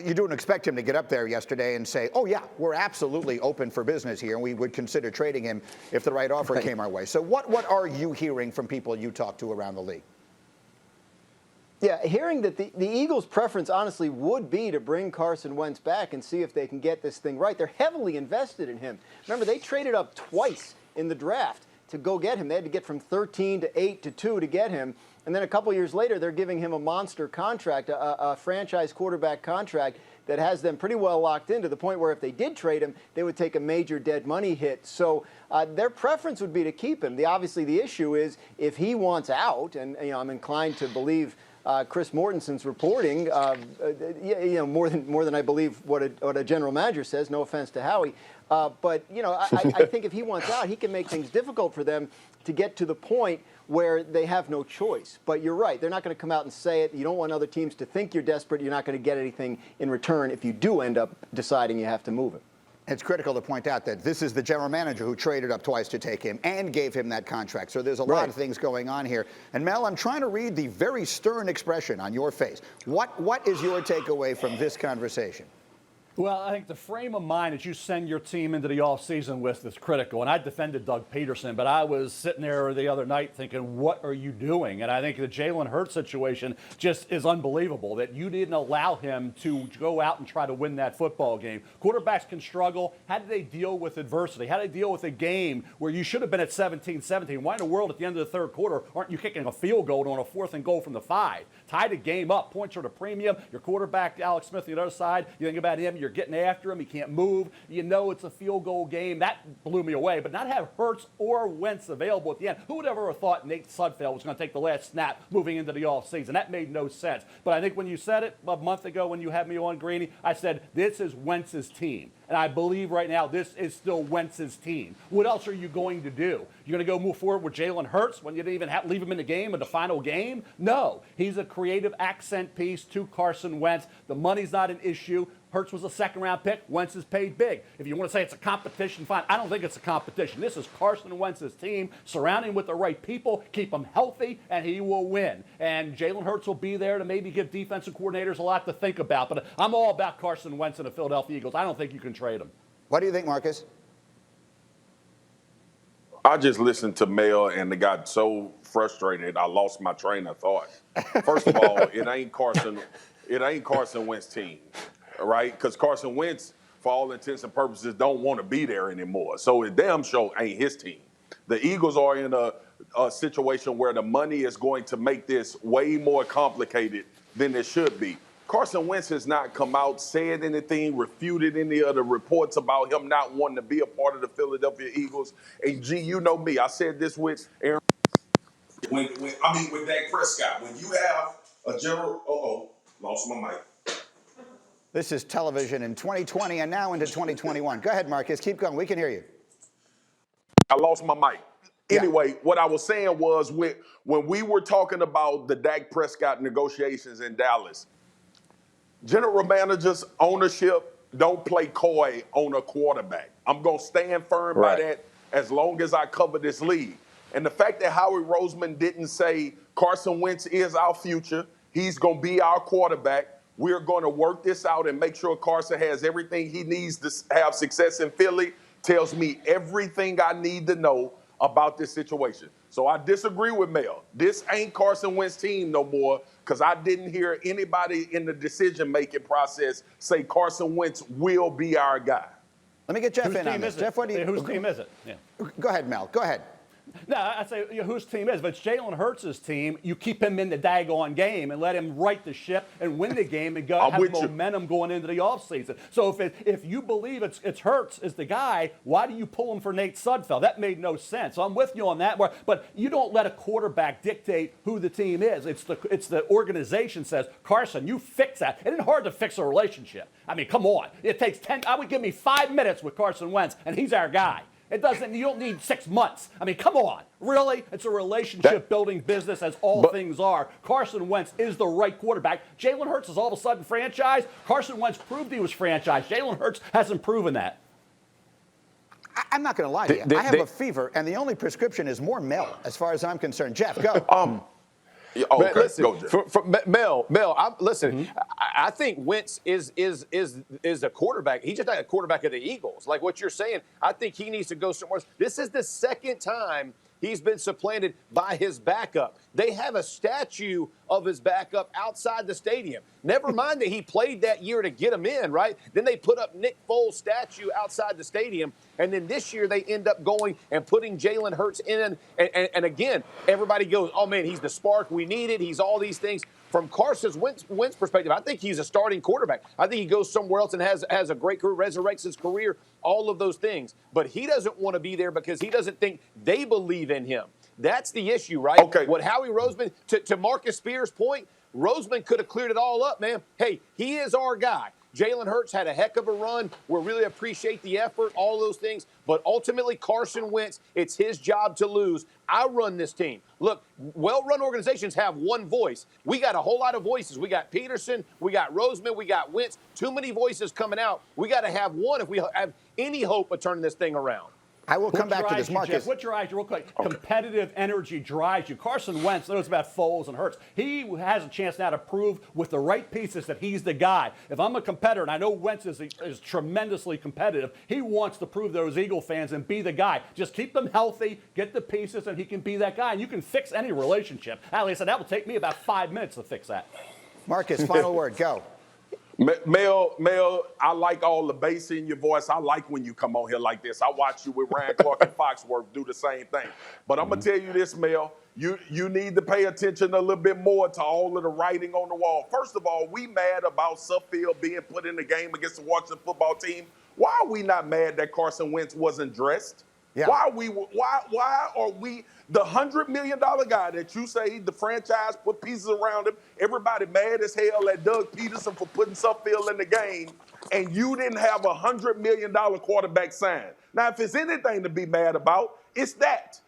you don't expect him to get up there yesterday and say, oh, yeah, we're absolutely open for business here, and we would consider trading him if the right offer came our way. So what are you hearing from people you talk to around the league? Yeah, hearing that the Eagles' preference, honestly, would be to bring Carson Wentz back and see if they can get this thing right. They're heavily invested in him. Remember, they traded up twice in the draft to go get him. They had to get from 13 to 8 to 2 to get him. And then a couple years later, they're giving him a monster contract, a franchise quarterback contract that has them pretty well locked in to the point where if they did trade him, they would take a major dead money hit. So their preference would be to keep him. Obviously, the issue is if he wants out, and I'm inclined to believe Chris Mortensen's reporting, more than I believe what a general manager says. No offense to Howie, but I think if he wants out, he can make things difficult for them to get to the point where they have no choice. But you're right; they're not going to come out and say it. You don't want other teams to think you're desperate. You're not going to get anything in return if you do end up deciding you have to move him. It's critical to point out that this is the general manager who traded up twice to take him and gave him that contract. So there's a lot of things going on here. And Mel, I'm trying to read the very stern expression on your face. What is your takeaway from this conversation? Well, I think the frame of mind that you send your team into the offseason with is critical. And I defended Doug Pederson, but I was sitting there the other night thinking, what are you doing? And I think the Jalen Hurts situation just is unbelievable, that you didn't allow him to go out and try to win that football game. Quarterbacks can struggle. How do they deal with adversity? How do they deal with a game where you should have been at 17-17? Why in the world at the end of the third quarter aren't you kicking a field goal on a 4th and goal from the 5? Tie the game up. Points are at a premium. Your quarterback, Alex Smith, on the other side, you think about him, you're getting after him. He can't move. You know it's a field goal game. That blew me away. But not have Hurts or Wentz available at the end. Who would ever have thought Nate Sudfeld was going to take the last snap moving into the offseason? That made no sense. But I think when you said it a month ago when you had me on, Greeny, I said this is Wentz's team. And I believe right now this is still Wentz's team. What else are you going to do? You're going to go move forward with Jalen Hurts when you didn't even leave him in the game in the final game? No. He's a creative accent piece to Carson Wentz. The money's not an issue. Hurts was a second-round pick. Wentz is paid big. If you want to say it's a competition, fine. I don't think it's a competition. This is Carson Wentz's team. Surround him with the right people, keep him healthy, and he will win. And Jalen Hurts will be there to maybe give defensive coordinators a lot to think about. But I'm all about Carson Wentz and the Philadelphia Eagles. I don't think you can trade him. What do you think, Marcus? I just listened to Mel and got so frustrated I lost my train of thought. First of all, it ain't Carson Wentz's team. Right? Because Carson Wentz, for all intents and purposes, don't want to be there anymore. So it damn sure ain't his team. The Eagles are in a situation where the money is going to make this way more complicated than it should be. Carson Wentz has not come out, said anything, refuted any of the reports about him not wanting to be a part of the Philadelphia Eagles. And, G, you know me. I said this with Aaron. With Dak Prescott. When you have a general... lost my mic. This is television in 2020 and now into 2021. Go ahead, Marcus. Keep going. We can hear you. I lost my mic. Anyway, what I was saying was when we were talking about the Dak Prescott negotiations in Dallas, general managers, ownership don't play coy on a quarterback. I'm going to stand firm by that as long as I cover this league. And the fact that Howie Roseman didn't say Carson Wentz is our future, he's going to be our quarterback, we're going to work this out and make sure Carson has everything he needs to have success in Philly, tells me everything I need to know about this situation. So I disagree with Mel. This ain't Carson Wentz's team no more because I didn't hear anybody in the decision-making process say Carson Wentz will be our guy. Let me get Jeff in on this. Jeff, what do you... Whose team is it? Yeah. Go ahead, Mel. Go ahead. No, I'd say whose team is. If it's Jalen Hurts' team, you keep him in the daggone game and let him right the ship and win the game and go have momentum going into the offseason. So if you believe it's Hurts is the guy, why do you pull him for Nate Sudfeld? That made no sense. So I'm with you on that. But you don't let a quarterback dictate who the team is. It's the organization says, Carson, you fix that. It isn't hard to fix a relationship. I mean, come on. It takes 10. I would give me 5 minutes with Carson Wentz, and he's our guy. You don't need 6 months. I mean, come on. Really? It's a relationship-building business, as all things are. Carson Wentz is the right quarterback. Jalen Hurts is all of a sudden franchise. Carson Wentz proved he was franchise. Jalen Hurts hasn't proven that. I'm not going to lie to you. I have a fever, and the only prescription is more Mel, as far as I'm concerned. Jeff, go. Oh, But okay, listen, go, Jay. Mel, listen. I think Wentz is a quarterback. He's just not a quarterback of the Eagles. Like what you're saying, I think he needs to go somewhere else. This is the second time he's been supplanted by his backup. They have a statue of his backup outside the stadium. Never mind that he played that year to get him in, right? Then they put up Nick Foles' statue outside the stadium. And then this year they end up going and putting Jalen Hurts in. And again, everybody goes, oh, man, he's the spark we needed. He's all these things. From Carson Wentz perspective, I think he's a starting quarterback. I think he goes somewhere else and has a great career, resurrects his career, all of those things. But he doesn't want to be there because he doesn't think they believe in him. That's the issue, right? Okay. What Howie Roseman, to Marcus Spears' point, Roseman could have cleared it all up, man. Hey, he is our guy. Jalen Hurts had a heck of a run. We really appreciate the effort, all those things. But ultimately, Carson Wentz, it's his job to lose. I run this team. Look, well-run organizations have one voice. We got a whole lot of voices. We got Pederson, we got Roseman, we got Wentz. Too many voices coming out. We got to have one if we have any hope of turning this thing around. I will come back to this, Marcus. What drives you, real quick? Okay. Competitive energy drives you. Carson Wentz knows about Foles and Hurts. He has a chance now to prove with the right pieces that he's the guy. If I'm a competitor, and I know Wentz is tremendously competitive, he wants to prove those Eagle fans and be the guy. Just keep them healthy, get the pieces, and he can be that guy. And you can fix any relationship. At least that will take me about 5 minutes to fix that. Marcus, final word. Go. Mel, I like all the bass in your voice. I like when you come on here like this. I watch you with Ryan Clark and Foxworth do the same thing. But I'm going to tell you this, Mel. You need to pay attention a little bit more to all of the writing on the wall. First of all, we mad about Suffield being put in the game against the Washington football team. Why are we not mad that Carson Wentz wasn't dressed? Yeah. Why are we the $100 million guy that you say the franchise put pieces around him? Everybody mad as hell at Doug Pederson for putting Suffield in the game, and you didn't have a $100 million quarterback sign. Now, if it's anything to be mad about, it's that.